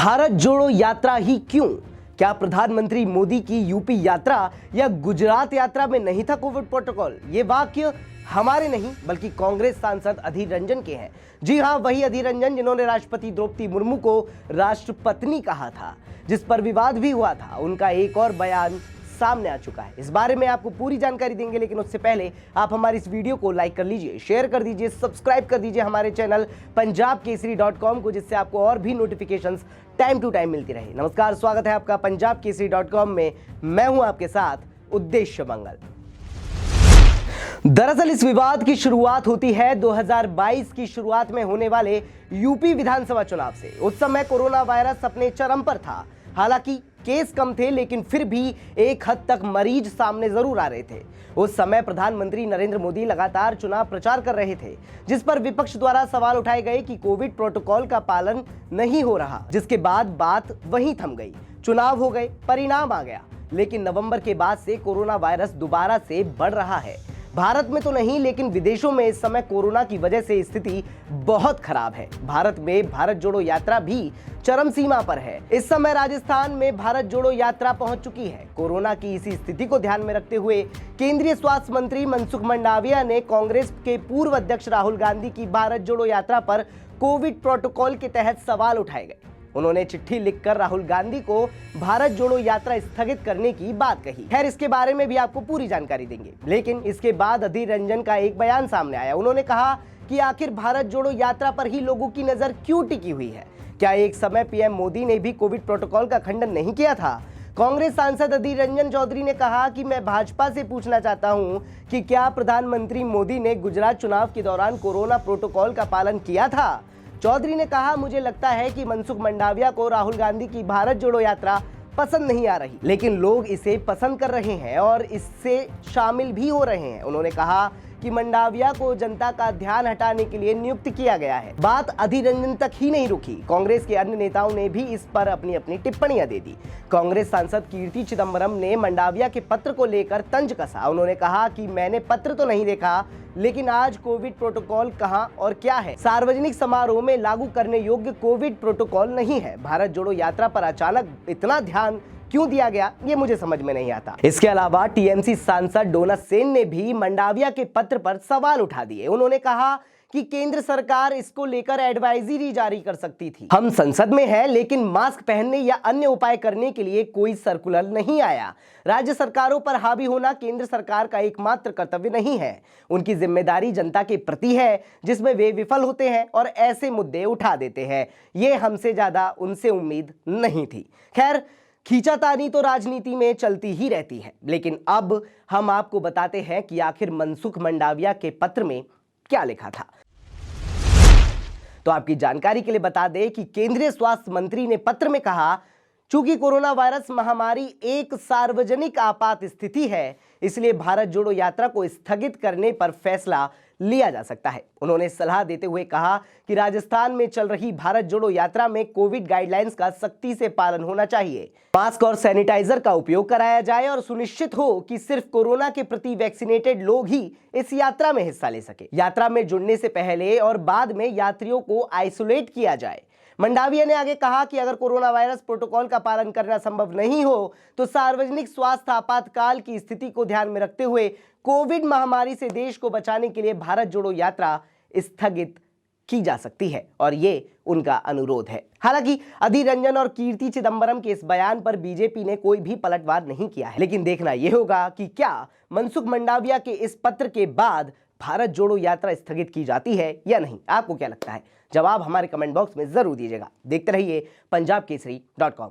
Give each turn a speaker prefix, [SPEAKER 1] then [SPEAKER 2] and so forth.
[SPEAKER 1] भारत जोड़ो यात्रा ही क्यों? क्या प्रधानमंत्री मोदी की यूपी यात्रा या गुजरात यात्रा में नहीं था कोविड प्रोटोकॉल? ये वाक्य हमारे नहीं बल्कि कांग्रेस सांसद अधीर रंजन के हैं। जी हां, वही अधीर रंजन जिन्होंने राष्ट्रपति द्रौपदी मुर्मू को राष्ट्रपत्नी कहा था, जिस पर विवाद भी हुआ था। उनका एक और बयान सामने आ चुका है। इस बारे में आपको पूरी जानकारी देंगे, लेकिन उससे पहले आप हमारी इस वीडियो को लाइक कर लीजिए, शेयर कर दीजिए, सब्सक्राइब कर दीजिए हमारे चैनल पंजाबकेसरी.com को, जिससे आपको और भी नोटिफिकेशंस टाइम टू टाइम मिलती रहे। नमस्कार, स्वागत है आपका पंजाबकेसरी.com में। मैं हूं आपके साथ उद्देश्य मंगल। दरअसल इस विवाद की शुरुआत होती है 2022 की शुरुआत में होने वाले यूपी विधानसभा चुनाव से। उस समय कोरोना वायरस अपने चरम पर था। हालांकि केस कम थे, लेकिन फिर भी एक हद तक मरीज सामने जरूर आ रहे थे। उस समय प्रधानमंत्री नरेंद्र मोदी लगातार चुनाव प्रचार कर रहे थे, जिस पर विपक्ष द्वारा सवाल उठाए गए कि कोविड प्रोटोकॉल का पालन नहीं हो रहा, जिसके बाद बात वहीं थम गई। चुनाव हो गए, परिणाम आ गया, लेकिन नवंबर के बाद से कोरोना वायरस दोबारा से बढ़ रहा है। भारत में तो नहीं, लेकिन विदेशों में इस समय कोरोना की वजह से स्थिति बहुत खराब है। भारत में भारत जोड़ो यात्रा भी चरम सीमा पर है। इस समय राजस्थान में भारत जोड़ो यात्रा पहुंच चुकी है। कोरोना की इसी स्थिति को ध्यान में रखते हुए केंद्रीय स्वास्थ्य मंत्री मनसुख मंडाविया ने कांग्रेस के पूर्व अध्यक्ष राहुल गांधी की भारत जोड़ो यात्रा पर कोविड प्रोटोकॉल के तहत सवाल उठाए गए। उन्होंने चिट्ठी लिखकर राहुल गांधी को भारत जोड़ो यात्रा स्थगित करने की बात कही। खैर, इसके बारे में भी आपको पूरी जानकारी देंगे, लेकिन इसके बाद अधीर रंजन का एक बयान सामने आया। उन्होंने कहा कि आखिर भारत जोड़ो यात्रा पर ही लोगों की नजर क्यों टिकी हुई है? क्या एक समय पीएम मोदी ने भी कोविड प्रोटोकॉल का खंडन नहीं किया था? कांग्रेस सांसद अधीर रंजन चौधरी ने कहा कि मैं भाजपा से पूछना चाहता हूं कि क्या प्रधानमंत्री मोदी ने गुजरात चुनाव के दौरान कोरोना प्रोटोकॉल का पालन किया था? चौधरी ने कहा, मुझे लगता है कि मनसुख मंडाविया को राहुल गांधी की भारत जोड़ो यात्रा पसंद नहीं आ रही, लेकिन लोग इसे पसंद कर रहे हैं और इससे शामिल भी हो रहे हैं। उन्होंने कहा कि मंडाविया को जनता का ध्यान हटाने के लिए नियुक्त किया गया है। बात अधीर रंजन तक ही नहीं रुकी, कांग्रेस के अन्य नेताओं ने भी इस पर अपनी अपनी टिप्पणियां दे दी। कांग्रेस सांसद कीर्ति चिदंबरम ने मंडाविया के पत्र को लेकर तंज कसा। उन्होंने कहा कि मैंने पत्र तो नहीं देखा, लेकिन आज कोविड प्रोटोकॉल कहां और क्या है? सार्वजनिक समारोह में लागू करने योग्य कोविड प्रोटोकॉल नहीं है। भारत जोड़ो यात्रा पर अचानक इतना ध्यान क्यों दिया गया, ये मुझे समझ में नहीं आता। इसके अलावा टीएमसी सांसद डोना सेन ने भी मंडाविया के पत्र पर सवाल उठा दिए। उन्होंने कहा कि केंद्र सरकार इसको लेकर एडवाइजरी जारी कर सकती थी। हम संसद में हैं, लेकिन मास्क पहनने या अन्य उपाय करने के लिए कोई सर्कुलर नहीं आया। राज्य सरकारों पर हावी होना केंद्र सरकार का एकमात्र कर्तव्य नहीं है। उनकी जिम्मेदारी जनता के प्रति है, जिसमें वे विफल होते हैं और ऐसे मुद्दे उठा देते हैं। ये हमसे ज्यादा उनसे उम्मीद नहीं थी। खैर, खींचातानी तो राजनीति में चलती ही रहती है, लेकिन अब हम आपको बताते हैं कि आखिर मनसुख मंडाविया के पत्र में क्या लिखा था। तो आपकी जानकारी के लिए बता दें कि केंद्रीय स्वास्थ्य मंत्री ने पत्र में कहा, चूंकि कोरोना वायरस महामारी एक सार्वजनिक आपात स्थिति है, इसलिए भारत जोड़ो यात्रा को स्थगित करने पर फैसला लिया जा सकता है। उन्होंने सलाह देते हुए कहा कि राजस्थान में चल रही भारत जोड़ो यात्रा में कोविड गाइडलाइंस का सख्ती से पालन होना चाहिए। मास्क और सैनिटाइजर का उपयोग कराया जाए और सुनिश्चित हो कि सिर्फ कोरोना के प्रति वैक्सीनेटेड लोग ही इस यात्रा में हिस्सा ले सके। यात्रा में जुड़ने से पहले और बाद में यात्रियों को आइसोलेट किया जाए। मंडाविया ने आगे कहा कि अगर कोरोना वायरस प्रोटोकॉल का पालन करना संभव नहीं हो, तो सार्वजनिक स्वास्थ्य आपातकाल की स्थिति को ध्यान में रखते हुए कोविड महामारी से देश को बचाने के लिए भारत जोड़ो यात्रा स्थगित की जा सकती है, और ये उनका अनुरोध है। हालांकि अधीर रंजन और कीर्ति चिदंबरम के इस बयान पर बीजेपी ने कोई भी पलटवार नहीं किया है, लेकिन देखना यह होगा कि क्या मनसुख मंडाविया के इस पत्र के बाद भारत जोड़ो यात्रा स्थगित की जाती है या नहीं। आपको क्या लगता है? जवाब हमारे कमेंट बॉक्स में जरूर दीजिएगा। देखते रहिए पंजाबकेसरी.com।